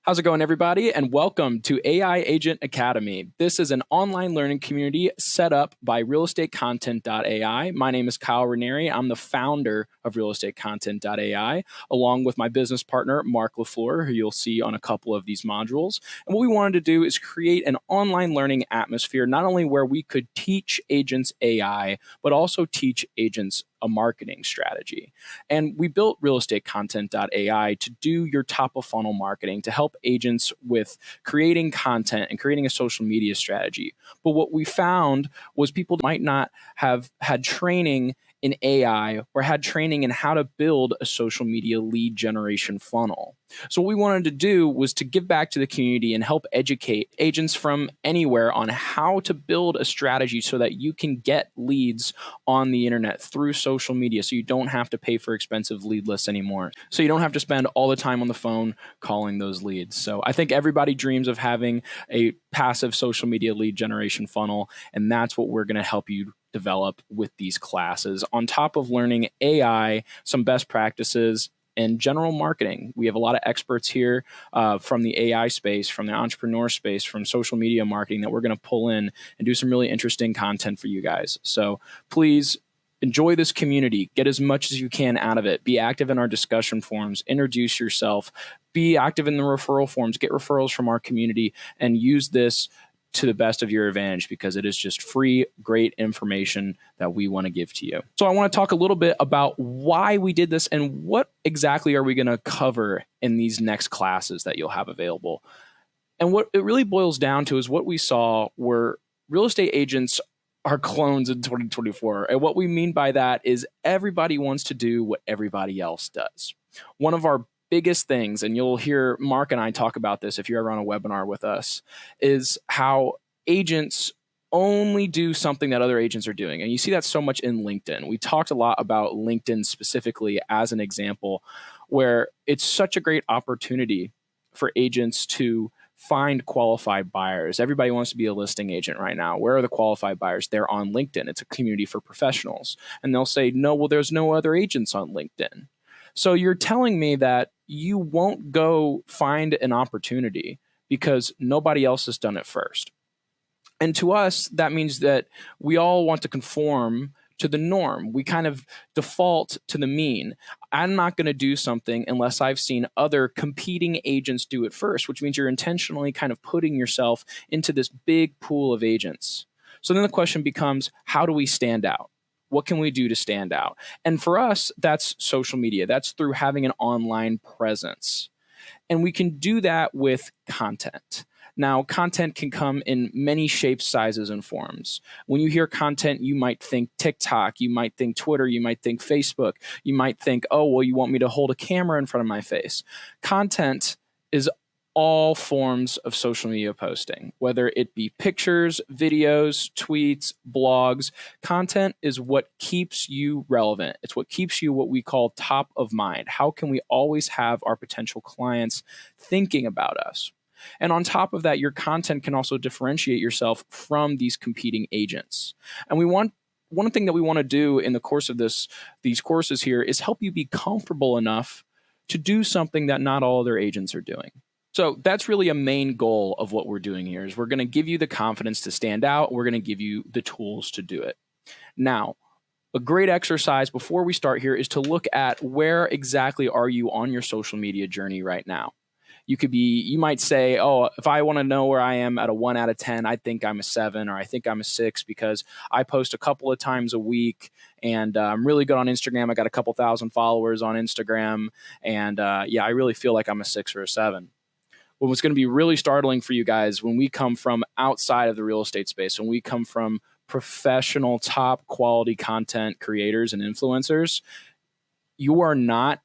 How's it going, everybody? And welcome to AI Agent Academy. This is an online learning community set up by realestatecontent.ai. My name is Kyle Ranieri. I'm the founder of realestatecontent.ai, along with my business partner, Mark LaFleur, who you'll see on a couple of these modules. And what we wanted to do is create an online learning atmosphere, not only where we could teach agents AI, but also teach agents a marketing strategy. And we built realestatecontent.ai to do your top of funnel marketing, to help agents with creating content and creating a social media strategy. But what we found was people might not have had training in AI or had training in how to build a social media lead generation funnel. So what we wanted to do was to give back to the community and help educate agents from anywhere on how to build a strategy so that you can get leads on the internet through social media, so you don't have to pay for expensive lead lists anymore. So you don't have to spend all the time on the phone calling those leads. So I think everybody dreams of having a passive social media lead generation funnel, and that's what we're going to help you develop with these classes. On top of learning AI, some best practices, and general marketing. We have a lot of experts here from the AI space, from the entrepreneur space, from social media marketing that we're going to pull in and do some really interesting content for you guys. So please enjoy this community. Get as much as you can out of it. Be active in our discussion forums. Introduce yourself. Be active in the referral forums. Get referrals from our community and use this to the best of your advantage, because it is just free, great information that we want to give to you. So I want to talk a little bit about why we did this and what exactly are we going to cover in these next classes that you'll have available. And what it really boils down to is what we saw were real estate agents are clones in 2024. And what we mean by that is everybody wants to do what everybody else does. One of our biggest things, and you'll hear Mark and I talk about this if you're ever on a webinar with us, is how agents only do something that other agents are doing. And you see that so much in LinkedIn. We talked a lot about LinkedIn specifically as an example, where it's such a great opportunity for agents to find qualified buyers. Everybody wants to be a listing agent right now. Where are the qualified buyers? They're on LinkedIn. It's a community for professionals. And they'll say, no, well, there's no other agents on LinkedIn. So you're telling me that you won't go find an opportunity because nobody else has done it first. And to us, that means that we all want to conform to the norm. We kind of default to the mean. I'm not going to do something unless I've seen other competing agents do it first, which means you're intentionally kind of putting yourself into this big pool of agents. So then the question becomes, how do we stand out? What can we do to stand out? And for us, that's social media. That's through having an online presence. And we can do that with content. Now, content can come in many shapes, sizes, and forms. When you hear content, you might think TikTok, you might think Twitter, you might think Facebook, you might think, oh, well, you want me to hold a camera in front of my face. Content is all forms of social media posting, whether it be pictures, videos, tweets, blogs. Content is what keeps you relevant. It's what keeps you what we call top of mind. How can we always have our potential clients thinking about us? And on top of that, your content can also differentiate yourself from these competing agents. And one thing that we want to do in the course of these courses here is help you be comfortable enough to do something that not all other agents are doing. So that's really a main goal of what we're doing here, is we're going to give you the confidence to stand out. We're going to give you the tools to do it. Now, a great exercise before we start here is to look at where exactly are you on your social media journey right now. You might say, oh, if I want to know where I am at a 1 out of 10, I think I'm a 7 or I think I'm a 6 because I post a couple of times a week and I'm really good on Instagram. I got a couple thousand followers on Instagram. And I really feel like I'm a 6 or a 7. What's going to be really startling for you guys when we come from outside of the real estate space, when we come from professional, top quality content creators and influencers, you are not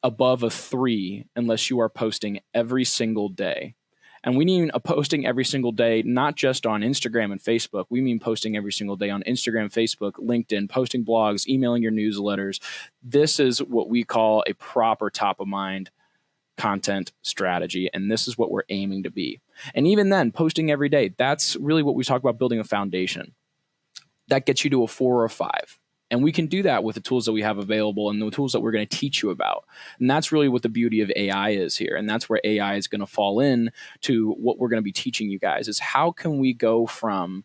above a 3 unless you are posting every single day. And we mean posting every single day, not just on Instagram and Facebook. We mean posting every single day on Instagram, Facebook, LinkedIn, posting blogs, emailing your newsletters. This is what we call a proper top of mind content strategy. And this is what we're aiming to be. And even then, posting every day, that's really what we talk about, building a foundation. That gets you to a 4 or a 5. And we can do that with the tools that we have available and the tools that we're going to teach you about. And that's really what the beauty of AI is here. And that's where AI is going to fall in to what we're going to be teaching you guys is how can we go from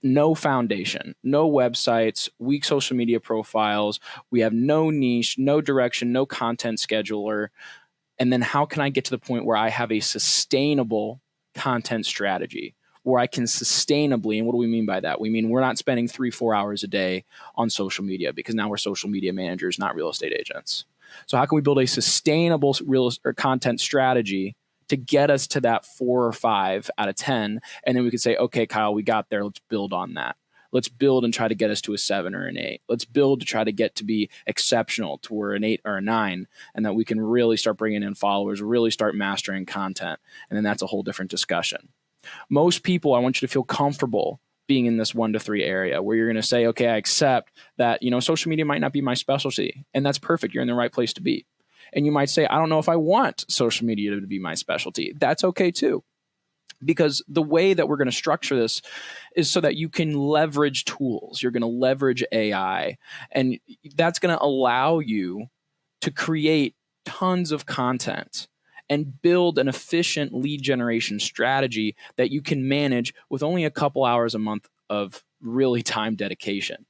no foundation, no websites, weak social media profiles. We have no niche, no direction, no content scheduler. And then how can I get to the point where I have a sustainable content strategy where I can sustainably, and what do we mean by that? We mean we're not spending 3-4 hours a day on social media because now we're social media managers, not real estate agents. So how can we build a sustainable content strategy to get us to that 4 or 5 out of 10. And then we could say, okay, Kyle, we got there. Let's build on that. Let's build and try to get us to a 7 or an 8. Let's build to try to get to be exceptional to where an 8 or a 9, and that we can really start bringing in followers, really start mastering content. And then that's a whole different discussion. Most people, I want you to feel comfortable being in this 1 to 3 area where you're going to say, okay, I accept that, social media might not be my specialty, and that's perfect. You're in the right place to be. And you might say, I don't know if I want social media to be my specialty. That's okay too. Because the way that we're going to structure this is so that you can leverage tools. You're going to leverage AI, and that's going to allow you to create tons of content and build an efficient lead generation strategy that you can manage with only a couple hours a month of really time dedication.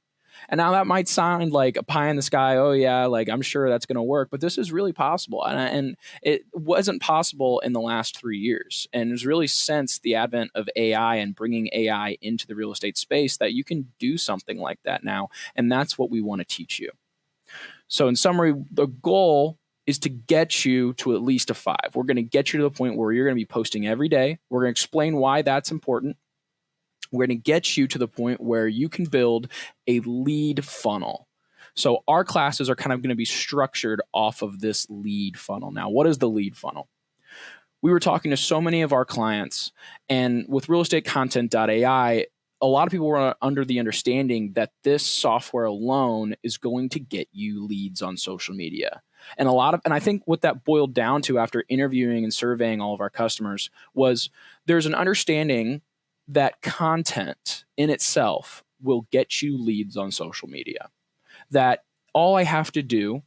And now that might sound like a pie in the sky. Oh yeah, like I'm sure that's going to work, but this is really possible. And it wasn't possible in the last 3 years. And it's really since the advent of AI and bringing AI into the real estate space that you can do something like that now. And that's what we want to teach you. So in summary, the goal is to get you to at least a 5. We're going to get you to the point where you're going to be posting every day. We're going to explain why that's important. We're going to get you to the point where you can build a lead funnel. So our classes are kind of going to be structured off of this lead funnel. Now, what is the lead funnel? We were talking to so many of our clients, and with realestatecontent.ai, a lot of people were under the understanding that this software alone is going to get you leads on social media. And I think what that boiled down to after interviewing and surveying all of our customers was there's an understanding that content in itself will get you leads on social media. That all I have to do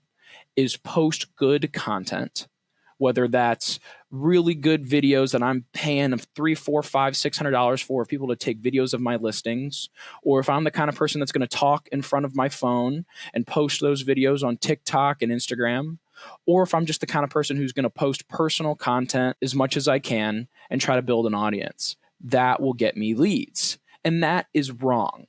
is post good content, whether that's really good videos that I'm paying $300, $400, $500, $600 for people to take videos of my listings, or if I'm the kind of person that's going to talk in front of my phone and post those videos on TikTok and Instagram, or if I'm just the kind of person who's going to post personal content as much as I can and try to build an audience. That will get me leads. And that is wrong.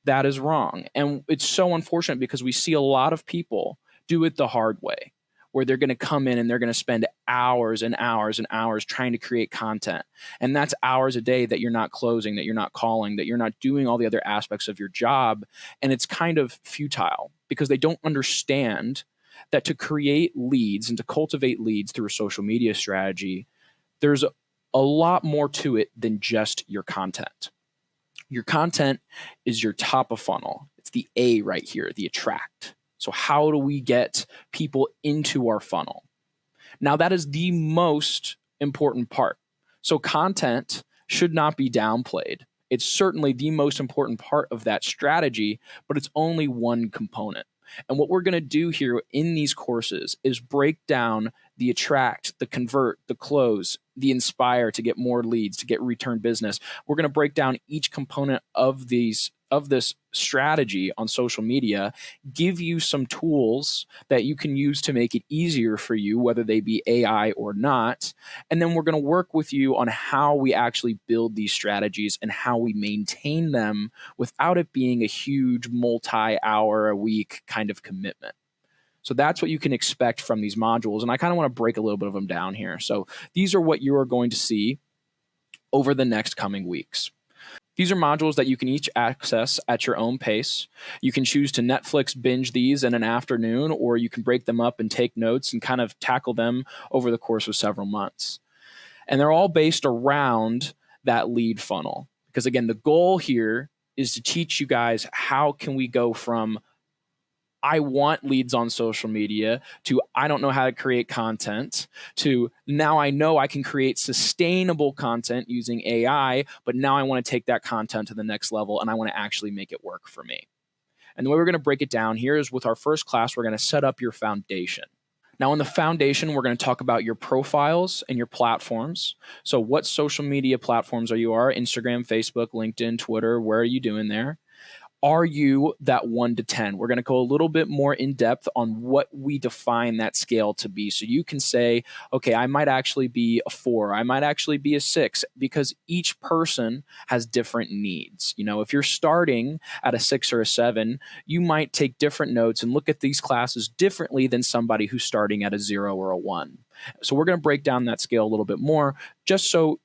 That is wrong. And it's so unfortunate because we see a lot of people do it the hard way, where they're going to come in and they're going to spend hours and hours and hours trying to create content. And that's hours a day that you're not closing, that you're not calling, that you're not doing all the other aspects of your job. And it's kind of futile because they don't understand that to create leads and to cultivate leads through a social media strategy, there's a lot more to it than just your content. Your content is your top of funnel. It's the A right here, the attract. So how do we get people into our funnel? Now that is the most important part. So content should not be downplayed. It's certainly the most important part of that strategy, but it's only one component. And what we're going to do here in these courses is break down the attract, the convert, the close, the inspire to get more leads, to get return business. We're going to break down each component of this strategy on social media, give you some tools that you can use to make it easier for you, whether they be AI or not. And then we're going to work with you on how we actually build these strategies and how we maintain them without it being a huge multi-hour a week kind of commitment. So that's what you can expect from these modules. And I kind of want to break a little bit of them down here. So these are what you are going to see over the next coming weeks. These are modules that you can each access at your own pace. You can choose to Netflix binge these in an afternoon, or you can break them up and take notes and kind of tackle them over the course of several months. And they're all based around that lead funnel. Because again, the goal here is to teach you guys how can we go from I want leads on social media to I don't know how to create content to now I know I can create sustainable content using AI, but now I want to take that content to the next level and I want to actually make it work for me. And the way we're going to break it down here is with our first class, we're going to set up your foundation. Now, in the foundation, we're going to talk about your profiles and your platforms. So what social media platforms are you on? Instagram, Facebook, LinkedIn, Twitter, where are you doing there? Are you that 1 to 10? We're going to go a little bit more in depth on what we define that scale to be. So you can say, okay, I might actually be a 4. I might actually be a 6, because each person has different needs. If you're starting at a 6 or a 7, you might take different notes and look at these classes differently than somebody who's starting at a 0 or a 1. So we're going to break down that scale a little bit more, just so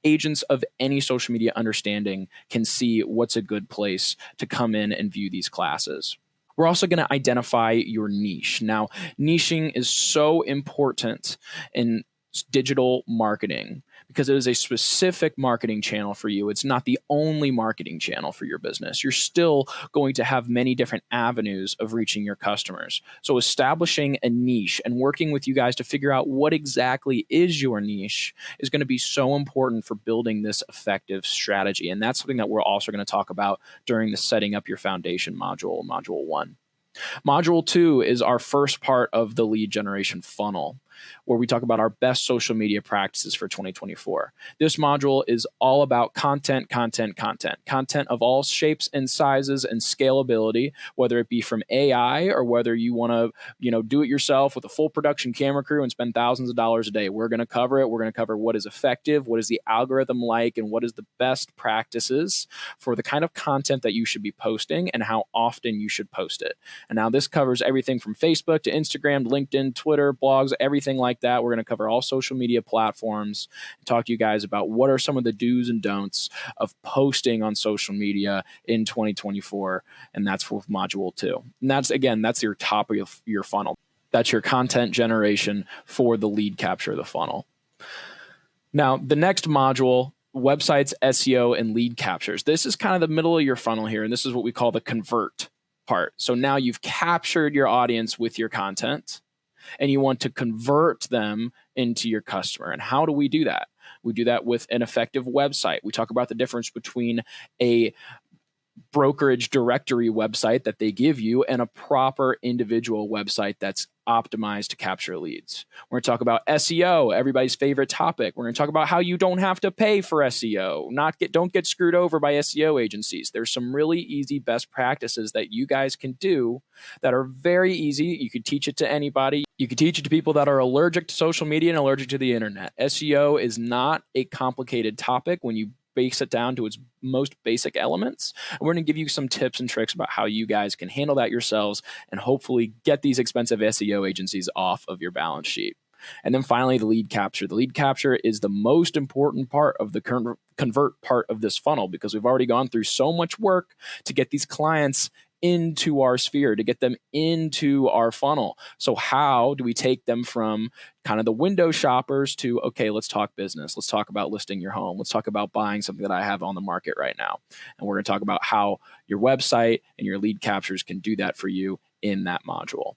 agents of any social media understanding can see what's a good place to come in and view these classes. We're also going to identify your niche. Now, niching is so important in digital marketing because it is a specific marketing channel for you. It's not the only marketing channel for your business. You're still going to have many different avenues of reaching your customers. So establishing a niche and working with you guys to figure out what exactly is your niche is going to be so important for building this effective strategy. And that's something that we're also going to talk about during the setting up your foundation module, module 1. Module 2 is our first part of the lead generation funnel, where we talk about our best social media practices for 2024. This module is all about content of all shapes and sizes and scalability, whether it be from AI or whether you want to, do it yourself with a full production camera crew and spend thousands of dollars a day. We're going to cover it. We're going to cover what is effective, what is the algorithm like, and what is the best practices for the kind of content that you should be posting and how often you should post it. And now this covers everything from Facebook to Instagram, LinkedIn, Twitter, blogs, everything like that. We're going to cover all social media platforms and talk to you guys about what are some of the do's and don'ts of posting on social media in 2024. And that's for module 2. And that's your top of your funnel. That's your content generation for the lead capture of the funnel. Now, the next module, websites, SEO, and lead captures. This is kind of the middle of your funnel here. And this is what we call the convert part. So now you've captured your audience with your content and you want to convert them into your customer. And how do we do that? We do that with an effective website. We talk about the difference between a brokerage directory website that they give you and a proper individual website that's optimized to capture leads. We're going to talk about SEO, everybody's favorite topic. We're going to talk about how you don't have to pay for SEO. Don't get screwed over by SEO agencies. There's some really easy best practices that you guys can do that are very easy. You could teach it to anybody. You could teach it to people that are allergic to social media and allergic to the internet. SEO is not a complicated topic when you base it down to its most basic elements. And we're going to give you some tips and tricks about how you guys can handle that yourselves and hopefully get these expensive SEO agencies off of your balance sheet. And then finally, the lead capture. The lead capture is the most important part of the convert part of this funnel because we've already gone through so much work to get these clients into our sphere, to get them into our funnel. So how do we take them from kind of the window shoppers to, okay, let's talk business. Let's talk about listing your home. Let's talk about buying something that I have on the market right now. And we're going to talk about how your website and your lead captures can do that for you in that module.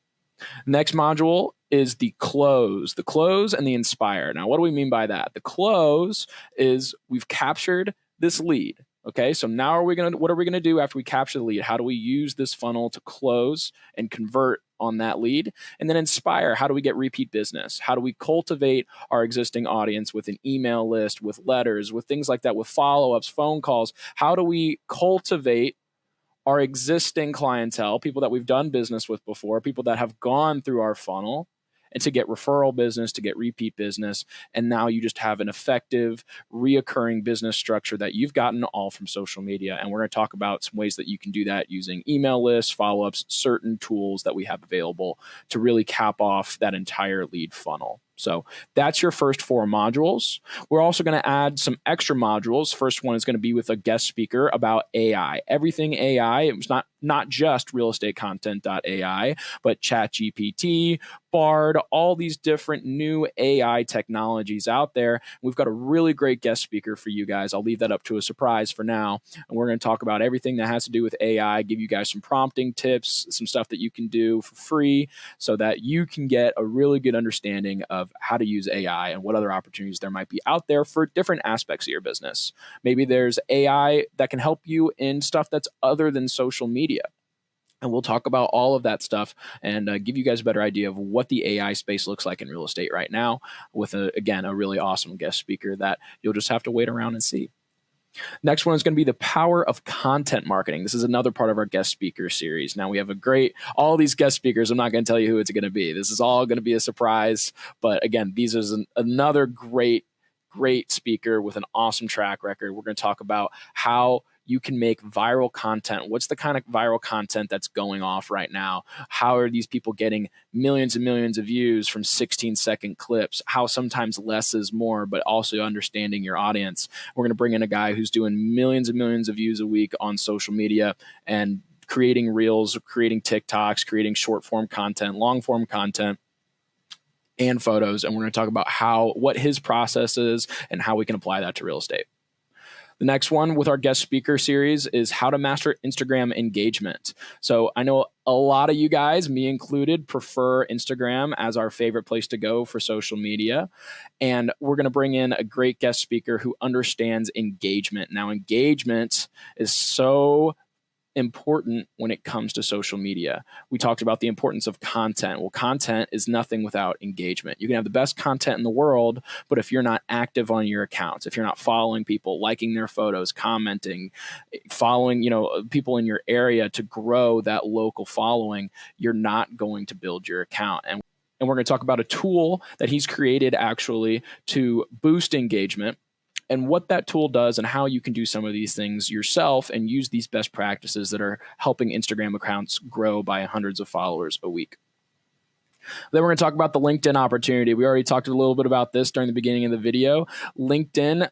Next module is the close and the inspire. Now, what do we mean by that? The close is we've captured this lead. Okay, so now what are we going to do after we capture the lead? How do we use this funnel to close and convert on that lead? And then inspire, how do we get repeat business? How do we cultivate our existing audience with an email list, with letters, with things like that, with follow-ups, phone calls? How do we cultivate our existing clientele, people that we've done business with before, people that have gone through our funnel, and to get referral business, to get repeat business. And now you just have an effective, reoccurring business structure that you've gotten all from social media. And we're going to talk about some ways that you can do that using email lists, follow-ups, certain tools that we have available to really cap off that entire lead funnel. So that's your first 4 modules. We're also going to add some extra modules. First one is going to be with a guest speaker about AI. Everything AI. It was not just realestatecontent.ai, but ChatGPT, Bard, all these different new AI technologies out there. We've got a really great guest speaker for you guys. I'll leave that up to a surprise for now. And we're going to talk about everything that has to do with AI, give you guys some prompting tips, some stuff that you can do for free so that you can get a really good understanding of how to use AI and what other opportunities there might be out there for different aspects of your business. Maybe there's AI that can help you in stuff that's other than social media. And we'll talk about all of that stuff and give you guys a better idea of what the AI space looks like in real estate right now with, again, a really awesome guest speaker that you'll just have to wait around and see. Next one is going to be the power of content marketing. This is another part of our guest speaker series. Now we have all these guest speakers. I'm not going to tell you who it's going to be. This is all going to be a surprise. But again, these is another great speaker with an awesome track record. We're going to talk about how you can make viral content. What's the kind of viral content that's going off right now? How are these people getting millions and millions of views from 16-second clips? How sometimes less is more, but also understanding your audience. We're going to bring in a guy who's doing millions and millions of views a week on social media and creating reels, creating TikToks, creating short form content, long form content, and photos. And we're going to talk about what his process is and how we can apply that to real estate. The next one with our guest speaker series is how to master Instagram engagement. So I know a lot of you guys, me included, prefer Instagram as our favorite place to go for social media. And we're going to bring in a great guest speaker who understands engagement. Now, engagement is so important when it comes to social media. We talked about the importance of content. Well, content is nothing without engagement. You can have the best content in the world, but if you're not active on your accounts, if you're not following people, liking their photos, commenting, following, people in your area to grow that local following, you're not going to build your account. And we're going to talk about a tool that he's created actually to boost engagement, and what that tool does and how you can do some of these things yourself and use these best practices that are helping Instagram accounts grow by hundreds of followers a week. Then we're going to talk about the LinkedIn opportunity. We already talked a little bit about this during the beginning of the video. LinkedIn,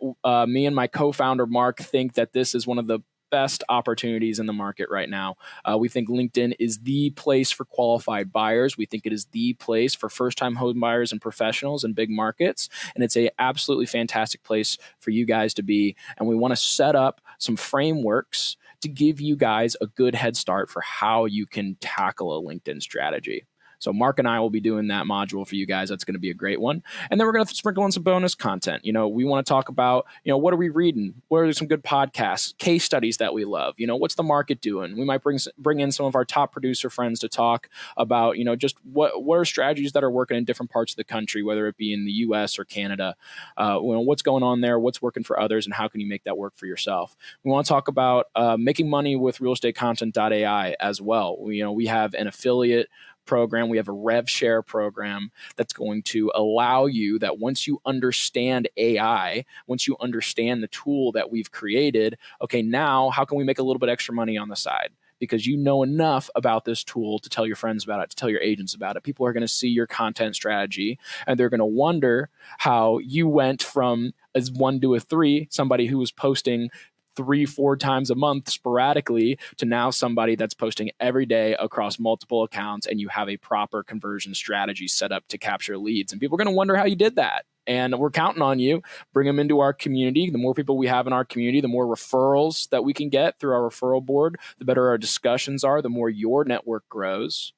me and my co-founder, Mark, think that this is one of the best opportunities in the market right now. We think LinkedIn is the place for qualified buyers. We think it is the place for first-time home buyers and professionals in big markets. And it's a absolutely fantastic place for you guys to be. And we want to set up some frameworks to give you guys a good head start for how you can tackle a LinkedIn strategy. So Mark and I will be doing that module for you guys. That's going to be a great one. And then we're going to sprinkle in some bonus content. We want to talk about, what are we reading? What are some good podcasts, case studies that we love? What's the market doing? We might bring in some of our top producer friends to talk about, just what are strategies that are working in different parts of the country, whether it be in the US or Canada. What's going on there? What's working for others? And how can you make that work for yourself? We want to talk about making money with realestatecontent.ai as well. We have an affiliate program. We have a rev share program that's going to allow you that once you understand AI, once you understand the tool that we've created, okay, now how can we make a little bit extra money on the side? Because you know enough about this tool to tell your friends about it, to tell your agents about it. People are going to see your content strategy and they're going to wonder how you went from as 1 to a 3, somebody who was posting 3-4 times a month sporadically to now somebody that's posting every day across multiple accounts, and you have a proper conversion strategy set up to capture leads. And people are going to wonder how you did that. And we're counting on you. Bring them into our community. The more people we have in our community, the more referrals that we can get through our referral board, the better our discussions are, the more your network grows.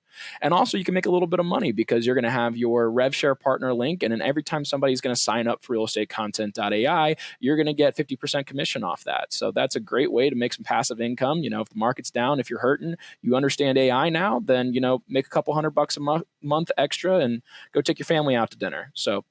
And also you can make a little bit of money because you're going to have your RevShare partner link. And then every time somebody's going to sign up for realestatecontent.ai, you're going to get 50% commission off that. So that's a great way to make some passive income. If the market's down, if you're hurting, you understand AI now, then, make a couple $100 a month extra and go take your family out to dinner. So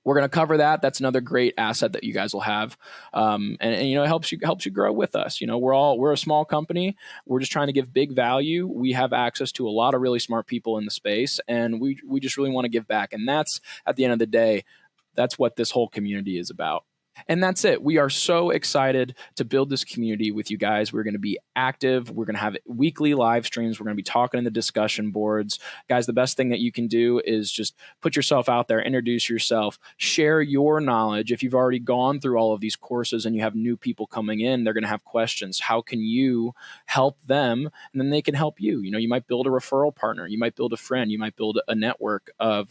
we're going to cover that. That's another great asset that you guys will have, and it helps you grow with us. We're a small company. We're just trying to give big value. We have access to a lot of really smart people in the space, and we just really want to give back. And that's, at the end of the day, that's what this whole community is about. And that's it. We are so excited to build this community with you guys. We're going to be active. We're going to have weekly live streams. We're going to be talking in the discussion boards. Guys, the best thing that you can do is just put yourself out there, introduce yourself, share your knowledge. If you've already gone through all of these courses and you have new people coming in, they're going to have questions. How can you help them? And then they can help you. You might build a referral partner. You might build a friend. You might build a network of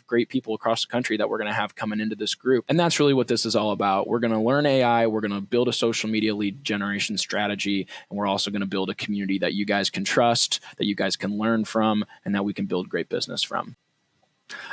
great people across the country that we're going to have coming into this group. And that's really what this is all about. We're going to learn AI. We're going to build a social media lead generation strategy. And we're also going to build a community that you guys can trust, that you guys can learn from, and that we can build great business from.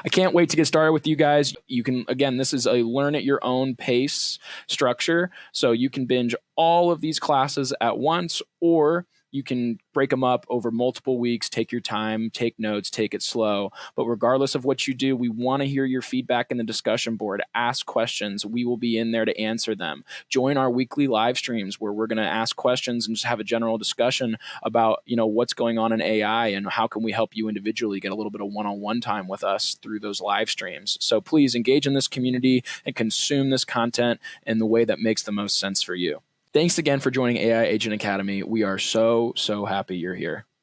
I can't wait to get started with you guys. You can, again, this is a learn at your own pace structure. So you can binge all of these classes at once, or You can break them up over multiple weeks, take your time, take notes, take it slow. But regardless of what you do, we want to hear your feedback in the discussion board. Ask questions. We will be in there to answer them. Join our weekly live streams where we're going to ask questions and just have a general discussion about, what's going on in AI and how can we help you individually get a little bit of one-on-one time with us through those live streams. So please engage in this community and consume this content in the way that makes the most sense for you. Thanks again for joining AI Agent Academy. We are so happy you're here.